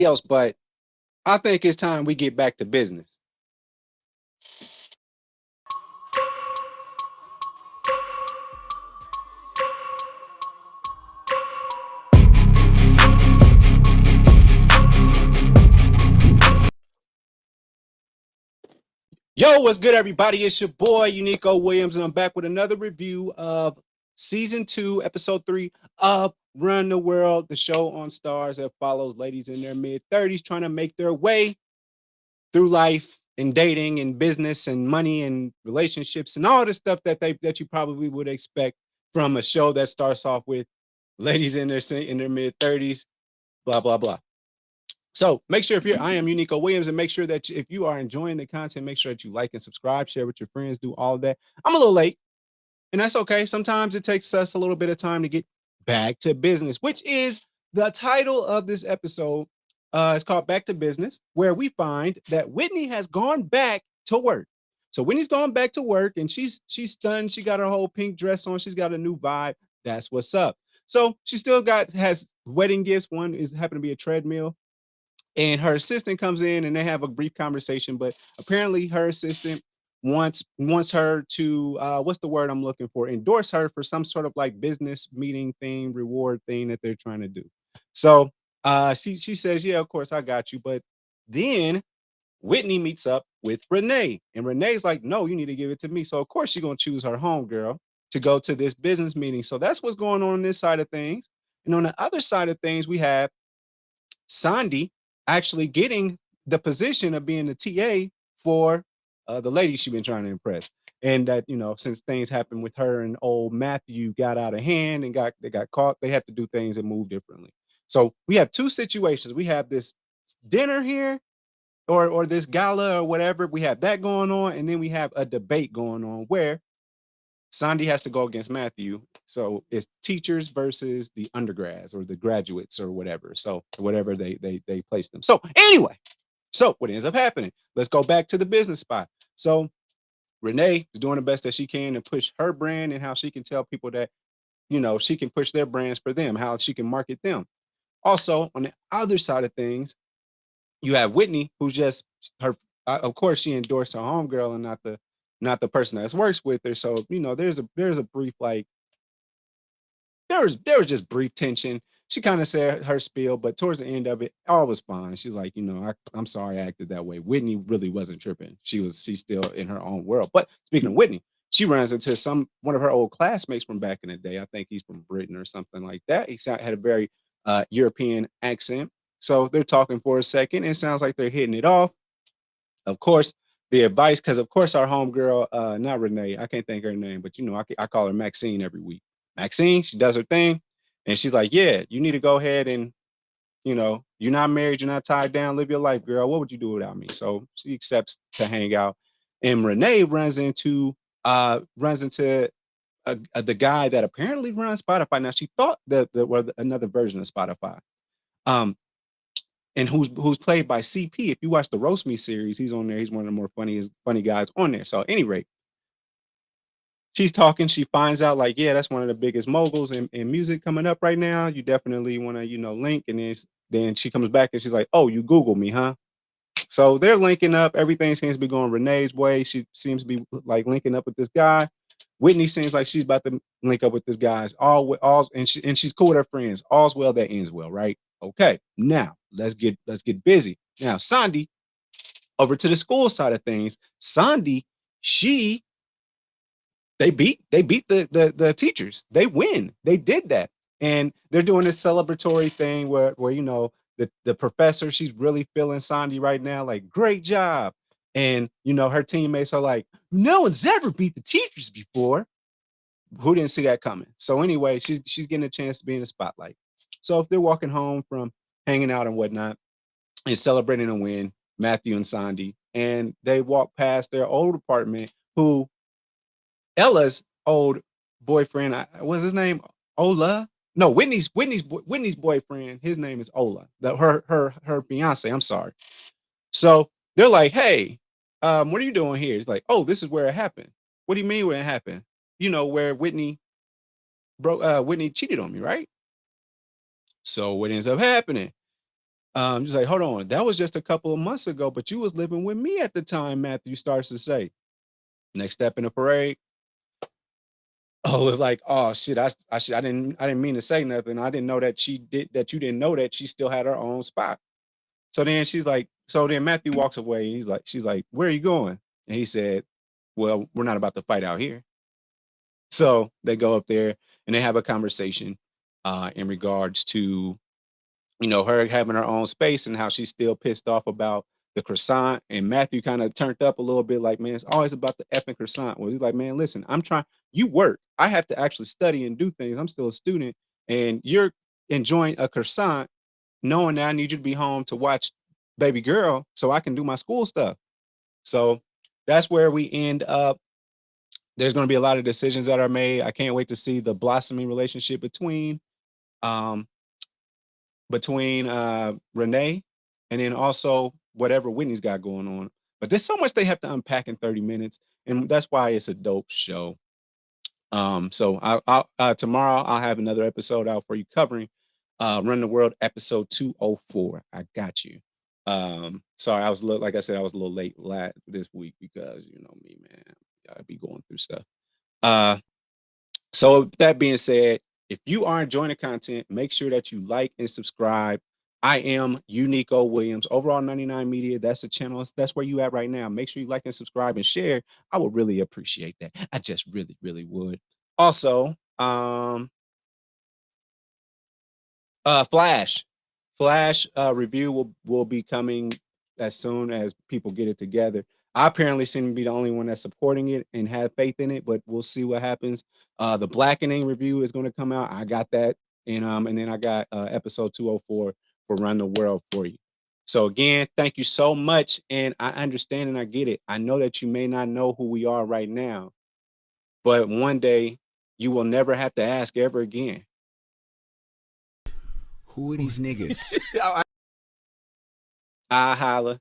else, but I think it's time we get back to business. Yo, what's good, everybody? It's your boy Uniqo Williams, and I'm back with another review of season 2, episode 3 of Run the World, the show on Stars that follows ladies in their mid-30s trying to make their way through life and dating and business and money and relationships and all the stuff that you probably would expect from a show that starts off with ladies in their mid-30s, blah blah blah. So make sure I am Uniqo Williams, and make sure that if you are enjoying the content, make sure that you like and subscribe, share with your friends, do all of that. I'm a little late, and that's okay. Sometimes it takes us a little bit of time to get back to business, which is the title of this episode. It's called Back to Business, where we find that Whitney has gone back to work. So Whitney's gone back to work, and she's stunned. She got her whole pink dress on. She's got a new vibe. That's what's up. So she still has wedding gifts. One is happened to be a treadmill, and her assistant comes in and they have a brief conversation, but apparently her assistant wants her to what's the word I'm looking for, endorse her for some sort of like business meeting thing, reward thing that they're trying to do. So she says, yeah, of course I got you. But then Whitney meets up with Renee, and Renee's like, no, you need to give it to me. So of course she's gonna choose her homegirl to go to this business meeting. So that's what's going on this side of things. And on the other side of things, we have Sondi actually getting the position of being the TA for the lady she's been trying to impress. And that, since things happened with her and old Matthew got out of hand and they got caught, they had to do things and move differently. So we have two situations. We have this dinner here, or this gala or whatever. We have that going on, and then we have a debate going on where Sandy has to go against Matthew. So it's teachers versus the undergrads or the graduates or whatever. So whatever they place them. So anyway, so what ends up happening? Let's go back to the business spot. So Renee is doing the best that she can to push her brand and how she can tell people that, she can push their brands for them, how she can market them. Also, on the other side of things, you have Whitney, who's just her. Of course, she endorsed her homegirl and not the person that works with her. So there's a brief like there was just brief tension. She kind of said her spiel, but towards the end of it, all was fine. She's like, I'm sorry I acted that way. Whitney really wasn't tripping. She's still in her own world. But speaking of Whitney, she runs into one of her old classmates from back in the day. I think he's from Britain or something like that. Had a very European accent. So they're talking for a second, and it sounds like they're hitting it off. Of course, the advice, because of course our homegirl, not Renee, I can't think her name, but I call her Maxine every week. Maxine, she does her thing, and she's like, "Yeah, you need to go ahead and, you're not married, you're not tied down, live your life, girl. What would you do without me?" So she accepts to hang out, and Renee runs into the guy that apparently runs Spotify. Now she thought that were another version of Spotify. Um, and who's played by CP. If you watch the Roast Me series, he's on there. He's one of the more funny guys on there. So at any rate, she's talking. She finds out like, yeah, that's one of the biggest moguls in music coming up right now. You definitely want to, link. And then she comes back and she's like, oh, you Google me, huh? So they're linking up. Everything seems to be going Renee's way. She seems to be like linking up with this guy. Whitney seems like she's about to link up with this guy's and she's cool with her friends. All's well that ends well, right? Okay, now let's get busy. Now, Sondi, over to the school side of things. Sondi, she they beat the teachers. They win. They did that, and they're doing this celebratory thing where the professor, she's really feeling Sondi right now, like great job, and her teammates are like, no one's ever beat the teachers before. Who didn't see that coming? So anyway, she's getting a chance to be in the spotlight. So if they're walking home from hanging out and whatnot and celebrating a win, Matthew and Sandy, and they walk past their old apartment, who Ella's old boyfriend, what's his name? Ola? No, Whitney's boyfriend. His name is Ola. Her fiance. I'm sorry. So they're like, hey, what are you doing here? It's like, oh, this is where it happened. What do you mean where it happened? Where Whitney cheated on me, right? So what ends up happening? She's like, hold on, that was just a couple of months ago, but you was living with me at the time, Matthew starts to say. Next step in the parade. Oh, it's like, oh shit, I didn't mean to say nothing. I didn't know that you didn't know that she still had her own spot. So then she's like, so then Matthew walks away. And she's like, where are you going? And he said, well, we're not about to fight out here. So they go up there and they have a conversation in regards to, her having her own space and how she's still pissed off about the croissant. And Matthew kind of turned up a little bit like, man, it's always about the effing croissant. Well, he's like, man, listen, you work. I have to actually study and do things. I'm still a student. And you're enjoying a croissant knowing that I need you to be home to watch baby girl so I can do my school stuff. So that's where we end up. There's going to be a lot of decisions that are made. I can't wait to see the blossoming relationship um between Renee and then also whatever Whitney's got going on. But there's so much they have to unpack in 30 minutes, and that's why it's a dope show. So I'll tomorrow I'll have another episode out for you covering Run the World episode 204. I got you. Sorry, like I said, I was a little late this week because you know me, man. I be going through stuff. So with that being said, if you are enjoying the content, make sure that you like and subscribe. I am Uniqo Williams, Overall 99 Media. That's the channel. That's where you at right now. Make sure you like and subscribe and share. I would really appreciate that. I just really, really would. Also, Flash. Flash review will be coming as soon as people get it together. I apparently seem to be the only one that's supporting it and have faith in it, but we'll see what happens. The Blackening review is going to come out. I got that, and then I got episode 204 for Run the World for you. So again, thank you so much, and I understand and I get it. I know that you may not know who we are right now, but one day you will never have to ask ever again. Who are these niggas? I holla.